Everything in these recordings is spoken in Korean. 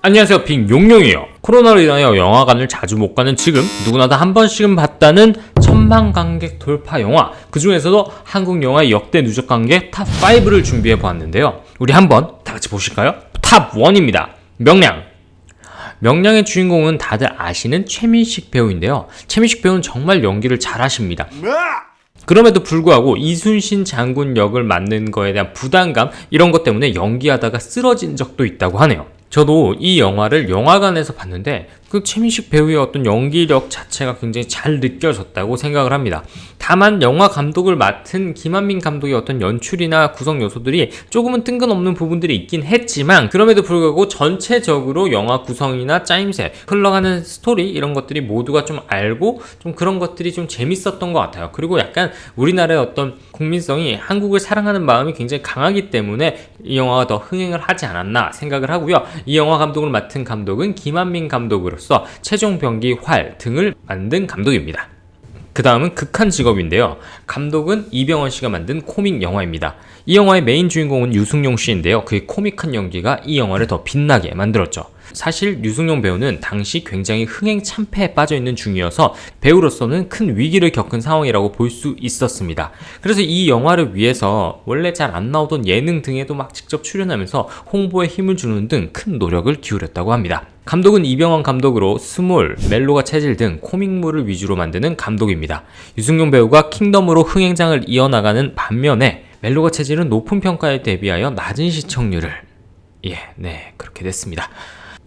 안녕하세요, 빅용용이에요. 코로나로 인하여 영화관을 자주 못 가는 지금 누구나 다 한 번씩은 봤다는 천만 관객 돌파 영화, 그 중에서도 한국 영화의 역대 누적 관객 탑5를 준비해 보았는데요. 우리 한번 다 같이 보실까요? 탑1입니다. 명량. 명량의 주인공은 다들 아시는 최민식 배우인데요. 최민식 배우는 정말 연기를 잘하십니다. 그럼에도 불구하고 이순신 장군 역을 맡는 거에 대한 부담감, 이런 것 때문에 연기하다가 쓰러진 적도 있다고 하네요. 저도 이 영화를 영화관에서 봤는데 그 최민식 배우의 어떤 연기력 자체가 굉장히 잘 느껴졌다고 생각을 합니다. 다만 영화 감독을 맡은 김한민 감독의 어떤 연출이나 구성 요소들이 조금은 뜬금없는 부분들이 있긴 했지만, 그럼에도 불구하고 전체적으로 영화 구성이나 짜임새, 흘러가는 스토리, 이런 것들이 모두가 좀 알고 좀 그런 것들이 좀 재밌었던 것 같아요. 그리고 약간 우리나라의 어떤 국민성이, 한국을 사랑하는 마음이 굉장히 강하기 때문에 이 영화가 더 흥행을 하지 않았나 생각을 하고요. 이 영화 감독을 맡은 감독은 김한민 감독으로서 최종병기, 활 등을 만든 감독입니다. 그 다음은 극한 직업인데요. 감독은 이병헌 씨가 만든 코믹 영화입니다. 이 영화의 메인 주인공은 유승용 씨인데요. 그의 코믹한 연기가 이 영화를 더 빛나게 만들었죠. 사실 유승용 배우는 당시 굉장히 흥행 참패에 빠져있는 중이어서 배우로서는 큰 위기를 겪은 상황이라고 볼 수 있었습니다. 그래서 이 영화를 위해서 원래 잘 안 나오던 예능 등에도 막 직접 출연하면서 홍보에 힘을 주는 등 큰 노력을 기울였다고 합니다. 감독은 이병헌 감독으로 스몰, 멜로가 체질 등 코믹물을 위주로 만드는 감독입니다. 유승용 배우가 킹덤으로 흥행장을 이어나가는 반면에 멜로가 체질은 높은 평가에 대비하여 낮은 시청률을 그렇게 됐습니다.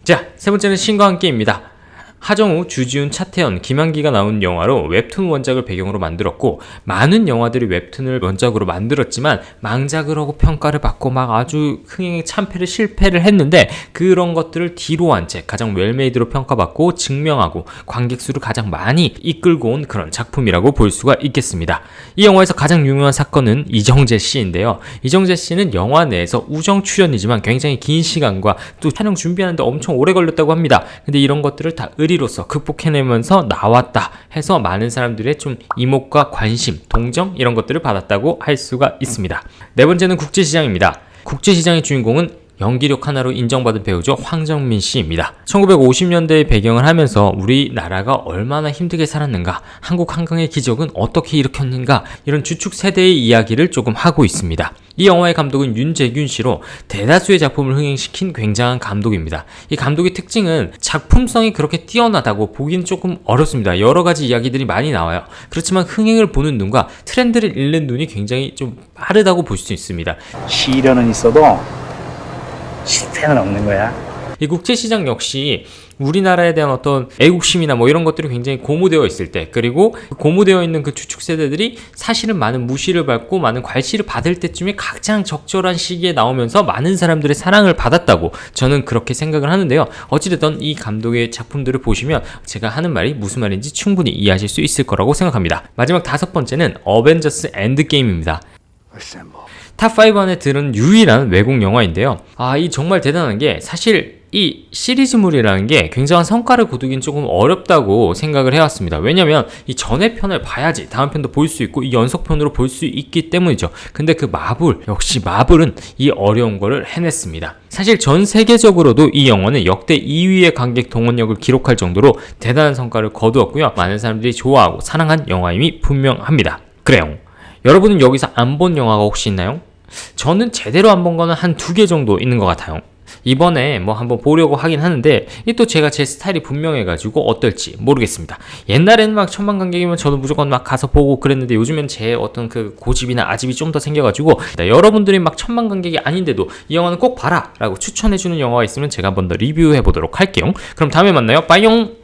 자, 세 번째는 신과 함께입니다. 하정우, 주지훈, 차태현, 김한기가 나온 영화로 웹툰 원작을 배경으로 만들었고, 많은 영화들이 웹툰을 원작으로 만들었지만 망작이라고 평가를 받고 막 아주 흥행의 참패를 실패를 했는데, 그런 것들을 뒤로 한 채 가장 웰메이드로 평가받고 증명하고 관객 수를 가장 많이 이끌고 온 그런 작품이라고 볼 수가 있겠습니다. 이 영화에서 가장 유명한 사건은 이정재 씨인데요. 이정재 씨는 영화 내에서 우정 출연이지만 굉장히 긴 시간과 또 촬영 준비하는데 엄청 오래 걸렸다고 합니다. 근데 이런 것들을 다 의리로서 극복해내면서 나왔다 해서 많은 사람들의 좀 이목과 관심, 동정, 이런 것들을 받았다고 할 수가 있습니다. 네 번째는 국제시장입니다. 국제시장의 주인공은 연기력 하나로 인정받은 배우죠. 황정민 씨입니다. 1950년대에 배경을 하면서 우리나라가 얼마나 힘들게 살았는가, 한국 한강의 기적은 어떻게 일으켰는가, 이런 주축 세대의 이야기를 조금 하고 있습니다. 이 영화의 감독은 윤재균 씨로 대다수의 작품을 흥행시킨 굉장한 감독입니다. 이 감독의 특징은 작품성이 그렇게 뛰어나다고 보기는 조금 어렵습니다. 여러 가지 이야기들이 많이 나와요. 그렇지만 흥행을 보는 눈과 트렌드를 읽는 눈이 굉장히 좀 빠르다고 볼 수 있습니다. 시련은 있어도 실패는 없는 거야. 이 국제시장 역시 우리나라에 대한 어떤 애국심이나 뭐 이런 것들이 굉장히 고무되어 있을 때, 그리고 고무되어 있는 그 주축 세대들이 사실은 많은 무시를 받고 많은 괄시를 받을 때쯤에 가장 적절한 시기에 나오면서 많은 사람들의 사랑을 받았다고 저는 그렇게 생각을 하는데요. 어찌됐든 이 감독의 작품들을 보시면 제가 하는 말이 무슨 말인지 충분히 이해하실 수 있을 거라고 생각합니다. 마지막 다섯 번째는 어벤져스 엔드게임입니다. 탑5 안에 들은 유일한 외국 영화인데요. 이 정말 대단한 게, 사실 이 시리즈물이라는 게 굉장한 성과를 거두긴 조금 어렵다고 생각을 해왔습니다. 왜냐면 이 전에 편을 봐야지 다음 편도 볼 수 있고 이 연속편으로 볼 수 있기 때문이죠. 근데 그 역시 마블은 이 어려운 거를 해냈습니다. 사실 전 세계적으로도 이 영화는 역대 2위의 관객 동원력을 기록할 정도로 대단한 성과를 거두었고요. 많은 사람들이 좋아하고 사랑한 영화임이 분명합니다. 그래요. 여러분은 여기서 안 본 영화가 혹시 있나요? 저는 제대로 안 본 거는 한 2개 정도 있는 것 같아요. 이번에 뭐 한번 보려고 하긴 하는데, 이 또 제가 제 스타일이 분명해가지고 어떨지 모르겠습니다. 옛날에는 막 천만 관객이면 저도 무조건 막 가서 보고 그랬는데, 요즘엔 제 어떤 그 고집이나 아집이 좀 더 생겨가지고, 여러분들이 막 천만 관객이 아닌데도 이 영화는 꼭 봐라 라고 추천해주는 영화가 있으면 제가 한번 더 리뷰해보도록 할게요. 그럼 다음에 만나요. 빠이용!